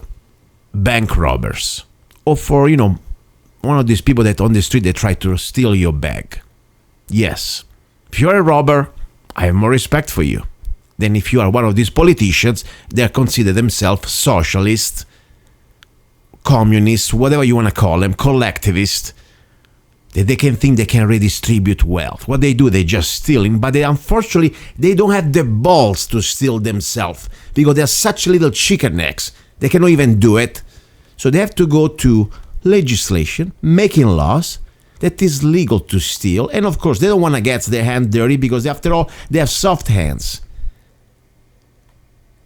bank robbers. Or for, one of these people that on the street, they try to steal your bag. Yes. If you're a robber, I have more respect for you than if you are one of these politicians that consider themselves socialists, communists, whatever you want to call them, collectivists, that they can think they can redistribute wealth. What they do, they just stealing, but unfortunately, they don't have the balls to steal themselves because they're such little chicken necks. They cannot even do it. So they have to go to legislation, making laws that is legal to steal. And of course, they don't want to get their hand dirty because after all, they have soft hands.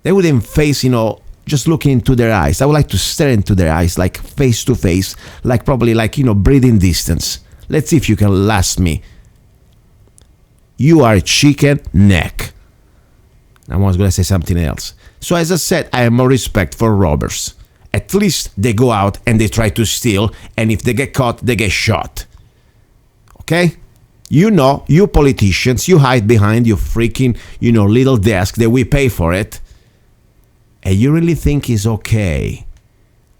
They wouldn't face, just looking into their eyes. I would like to stare into their eyes, like face to face, like probably breathing distance. Let's see if you can last me. You are a chicken neck. I was going to say something else. So as I said, I have more respect for robbers. At least they go out and they try to steal, and if they get caught, they get shot. Okay? You politicians, you hide behind your freaking, little desk that we pay for it, and you really think it's okay.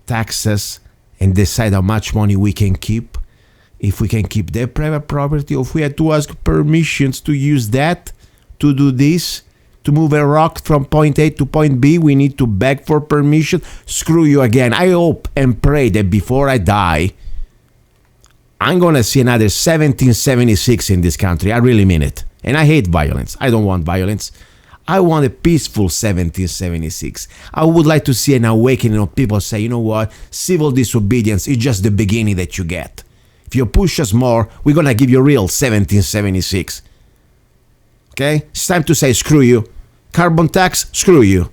Taxes and decide how much money we can keep, if we can keep their private property, or if we had to ask permissions to use that, to do this, to move a rock from point A to point B, we need to beg for permission. Screw you again. I hope and pray that before I die, I'm going to see another 1776 in this country. I really mean it. And I hate violence. I don't want violence. I want a peaceful 1776. I would like to see an awakening of people say, you know what, civil disobedience is just the beginning that you get. If you push us more, we're going to give you real 1776. Okay? It's time to say screw you. Carbon tax, screw you.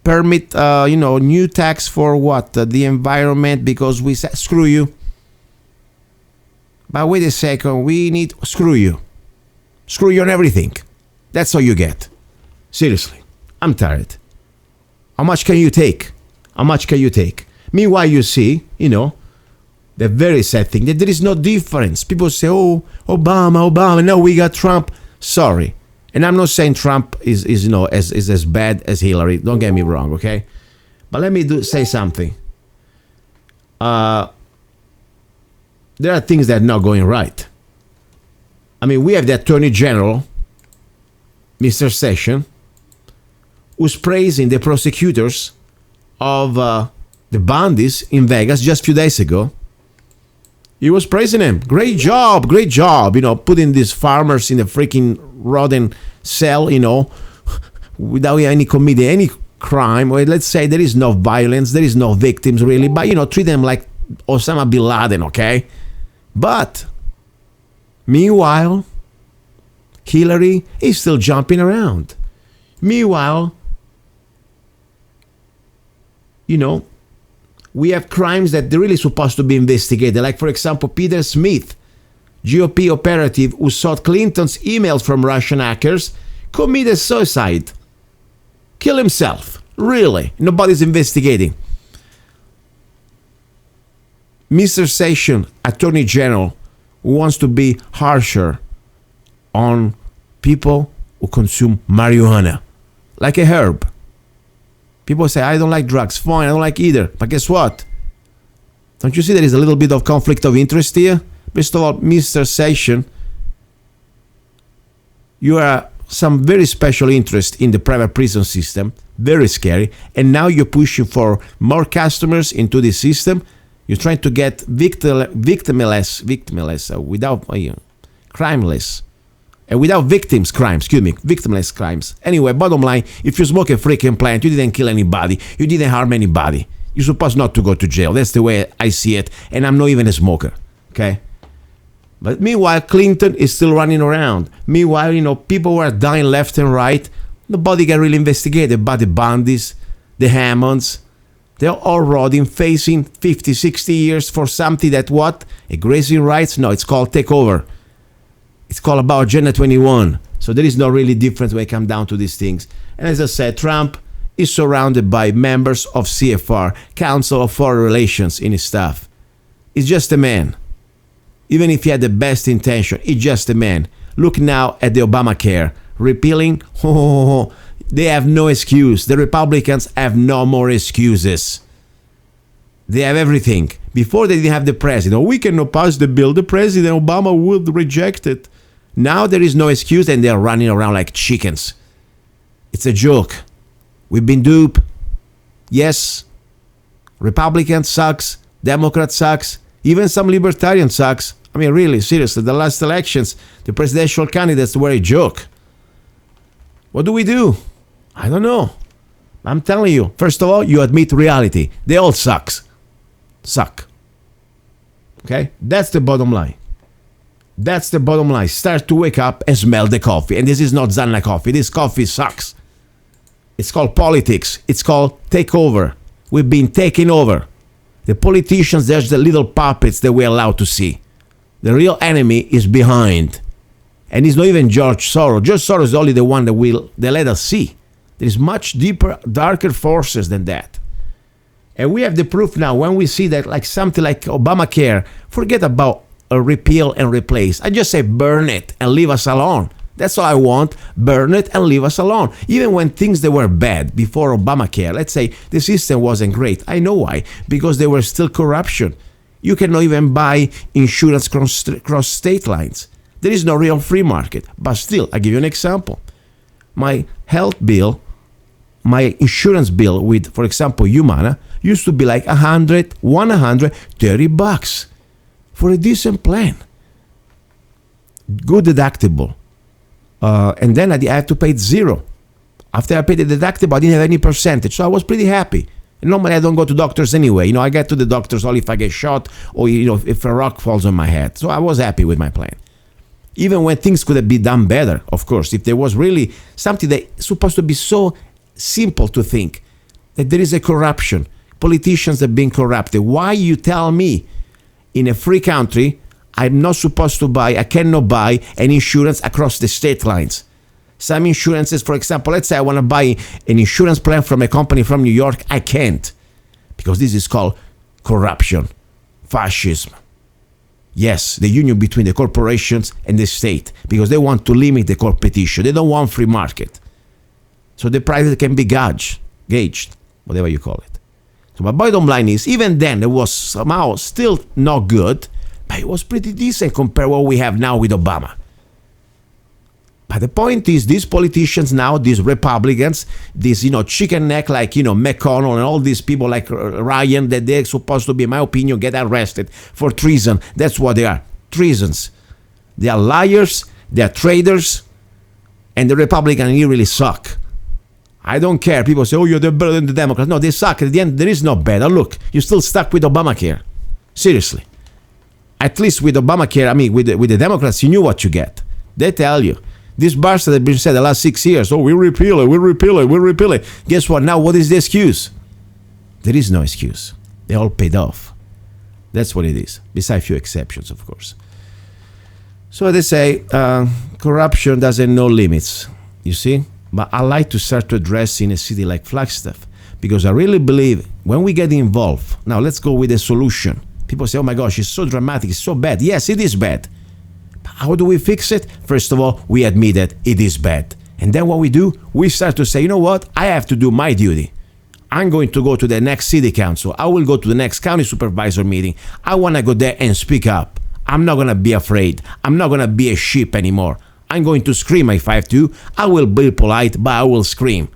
Permit, new tax for what? The environment, because we say screw you. But wait a second, we need screw you. Screw you on everything. That's all you get. Seriously, I'm tired. How much can you take? How much can you take? Meanwhile, you see, the very sad thing that there is no difference. People say, oh, Obama, now we got Trump. Sorry. And I'm not saying Trump is as bad as Hillary. Don't get me wrong, okay? But let me say something. There are things that are not going right. I mean, we have the Attorney General, Mr. Sessions, who's praising the prosecutors of the bandits in Vegas just a few days ago. He was praising him. Great job. Putting these farmers in a freaking rotten cell, without any committing any crime. Or let's say there is no violence, there is no victims really, but treat them like Osama bin Laden, okay? But meanwhile, Hillary is still jumping around. Meanwhile, we have crimes that they're really supposed to be investigated. Like, for example, Peter Smith, GOP operative who sought Clinton's emails from Russian hackers, committed suicide. Kill himself. Really. Nobody's investigating. Mr. Sessions, Attorney General, who wants to be harsher on people who consume marijuana, like a herb. People say, I don't like drugs. Fine, I don't like either. But guess what? Don't you see there is a little bit of conflict of interest here? First of all, Mr. Sessions, you are some very special interest in the private prison system. Very scary. And now you're pushing for more customers into the system. You're trying to get victimless, without crimeless, and without victimless crimes. Anyway, bottom line, if you smoke a freaking plant, you didn't kill anybody, you didn't harm anybody. You're supposed not to go to jail. That's the way I see it, and I'm not even a smoker, okay? But meanwhile, Clinton is still running around. Meanwhile, people were dying left and right. Nobody got really investigated, but the Bundys, the Hammonds, they're all rotting, facing 50, 60 years for something that what? A grazing rights? No, it's called takeover. It's called about Agenda 21. So there is no really difference when it comes down to these things. And as I said, Trump is surrounded by members of CFR, Council of Foreign Relations, in his staff. He's just a man. Even if he had the best intention, he's just a man. Look now at the Obamacare. Repealing, they have no excuse. The Republicans have no more excuses. They have everything. Before they didn't have the president. We cannot pass the bill. The president, Obama, would reject it. Now there is no excuse and they're running around like chickens. It's a joke. We've been duped. Yes, Republican sucks. Democrat sucks. Even some libertarian sucks. I mean, really, seriously, the last elections, the presidential candidates were a joke. What do we do? I don't know. I'm telling you, first of all, you admit reality. They all suck. Okay? That's the bottom line. That's the bottom line. Start to wake up and smell the coffee. And this is not Zanna coffee. This coffee sucks. It's called politics. It's called takeover. We've been taken over. The politicians, there's the little puppets that we're allowed to see. The real enemy is behind. And it's not even George Soros. George Soros is only the one that they let us see. There's much deeper, darker forces than that. And we have the proof now when we see that like something like Obamacare, forget about a repeal and replace. I just say burn it and leave us alone. That's all I want. Burn it and leave us alone. Even when things that were bad before Obamacare, let's say the system wasn't great. I know why. Because there was still corruption. You cannot even buy insurance cross state lines. There is no real free market. But still, I'll give you an example. My health bill, my insurance bill with, for example, Humana, used to be like $130 for a decent plan. Good deductible. And then I had to pay zero. After I paid the deductible, I didn't have any percentage. So I was pretty happy. And normally I don't go to doctors anyway. I get to the doctors only if I get shot or, if a rock falls on my head. So I was happy with my plan. Even when things could have been done better, of course, if there was really something that's supposed to be so simple to think, that there is a corruption, politicians are being corrupted. Why you tell me in a free country, I'm not supposed to buy, I cannot buy an insurance across the state lines? Some insurances, for example, let's say I want to buy an insurance plan from a company from New York, I can't. Because this is called corruption, fascism. Yes, the union between the corporations and the state, because they want to limit the competition. They don't want free market. So the prices can be gauged, whatever you call it. So my bottom line is, even then, it was somehow still not good, but it was pretty decent compared to what we have now with Obama. But the point is, these politicians now, these Republicans, these, chicken neck like, McConnell and all these people like Ryan, that they're supposed to be, in my opinion, get arrested for treason. That's what they are, treasons. They are liars, they are traitors, and the Republicans really suck. I don't care. People say, you're better than the Democrats. No, they suck. At the end, there is no better. Look, you're still stuck with Obamacare. Seriously. At least with Obamacare, with the Democrats, you knew what you get. They tell you. These bars that have been said the last 6 years, we'll repeal it. Guess what? Now, what is the excuse? There is no excuse. They all paid off. That's what it is. Besides a few exceptions, of course. So they say, corruption doesn't know limits. You see? But I like to start to address in a city like Flagstaff, because I really believe when we get involved, now let's go with a solution. People say, oh my gosh, it's so dramatic, it's so bad. Yes, it is bad. How do we fix it? First of all, we admit that it is bad. And then what we do, we start to say, you know what? I have to do my duty. I'm going to go to the next city council. I will go to the next county supervisor meeting. I want to go there and speak up. I'm not going to be afraid. I'm not going to be a sheep anymore. I'm going to scream if I have to. I will be polite, but I will scream.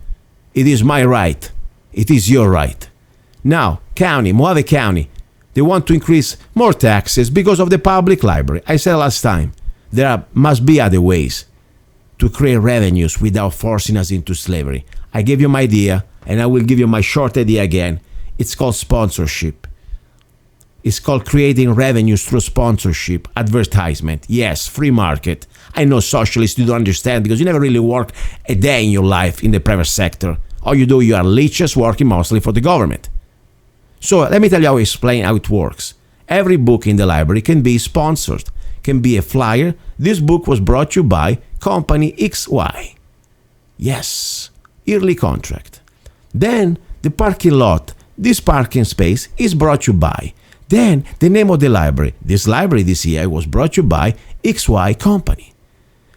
It is my right. It is your right. Now, Mojave County, They want to increase more taxes because of the public library. I said last time, must be other ways to create revenues without forcing us into slavery. I gave you my idea, and I will give you my short idea again. It's called sponsorship. It's called creating revenues through sponsorship, advertisement. Yes, free market. I know socialists, you don't understand because you never really work a day in your life in the private sector. All you do, you are leeches working mostly for the government. So let me tell you how I explain how it works. Every book in the library can be sponsored, can be a flyer. This book was brought to you by Company XY. Yes, yearly contract. Then the parking lot, this parking space is brought to you by. Then the name of the library. This library this year was brought to you by XY Company.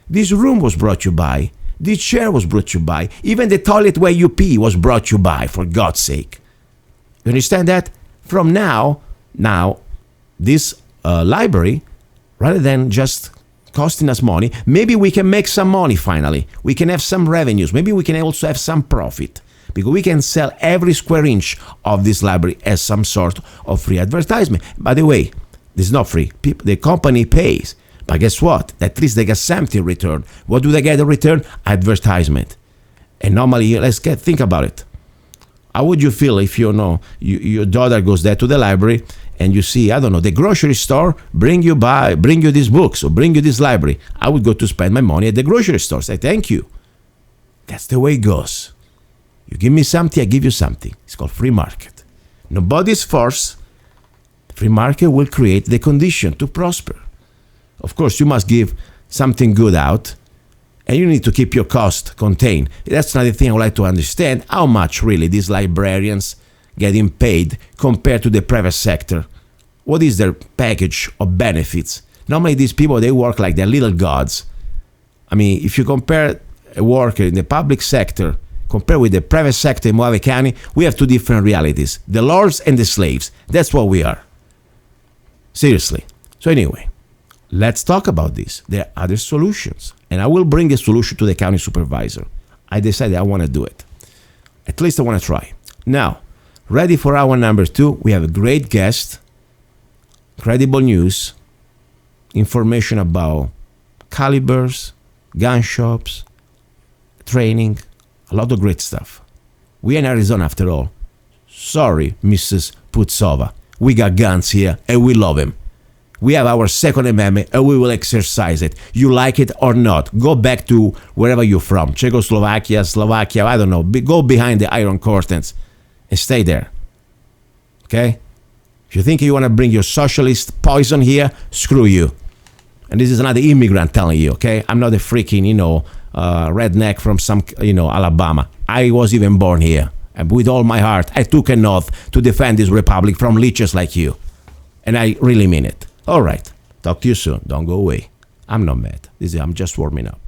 This room was brought to you by. This chair was brought to you by. Even the toilet where you pee was brought to you by, for God's sake. You understand that? From now, this library, rather than just costing us money, maybe we can make some money finally. We can have some revenues. Maybe we can also have some profit. Because we can sell every square inch of this library as some sort of free advertisement. By the way, this is not free. The company pays. But guess what? At least they get something in return. What do they get in return? Advertisement. And normally, think about it. How would you feel if your daughter goes there to the library and you see, I don't know, the grocery store bring you these books or bring you this library? I would go to spend my money at the grocery store. Say thank you. That's the way it goes. You give me something, I give you something. It's called free market. Nobody's forced. Free market will create the condition to prosper. Of course, you must give something good out, and you need to keep your cost contained. That's another thing I would like to understand, how much really these librarians getting paid compared to the private sector. What is their package of benefits? Normally these people, they work like they're little gods. I mean, if you compare a worker in the public sector compared with the private sector in Mojave County, we have two different realities. The lords and the slaves. That's what we are. Seriously. So anyway, let's talk about this. There are other solutions. And I will bring a solution to the county supervisor. I decided I want to do it. At least I want to try. Now, ready for hour number 2. We have a great guest, credible news, information about calibers, gun shops, training, a lot of great stuff. We're in Arizona after all. Sorry, Mrs. Putsova. We got guns here and we love them. We have our Second Amendment and we will exercise it. You like it or not. Go back to wherever you're from. Czechoslovakia, Slovakia, I don't know. Go behind the Iron Curtains and stay there. Okay? If you think you want to bring your socialist poison here, screw you. And this is another immigrant telling you, okay? I'm not a freaking, redneck from some, Alabama. I was even born here. And with all my heart, I took an oath to defend this republic from leeches like you. And I really mean it. All right. Talk to you soon. Don't go away. I'm not mad. I'm just warming up.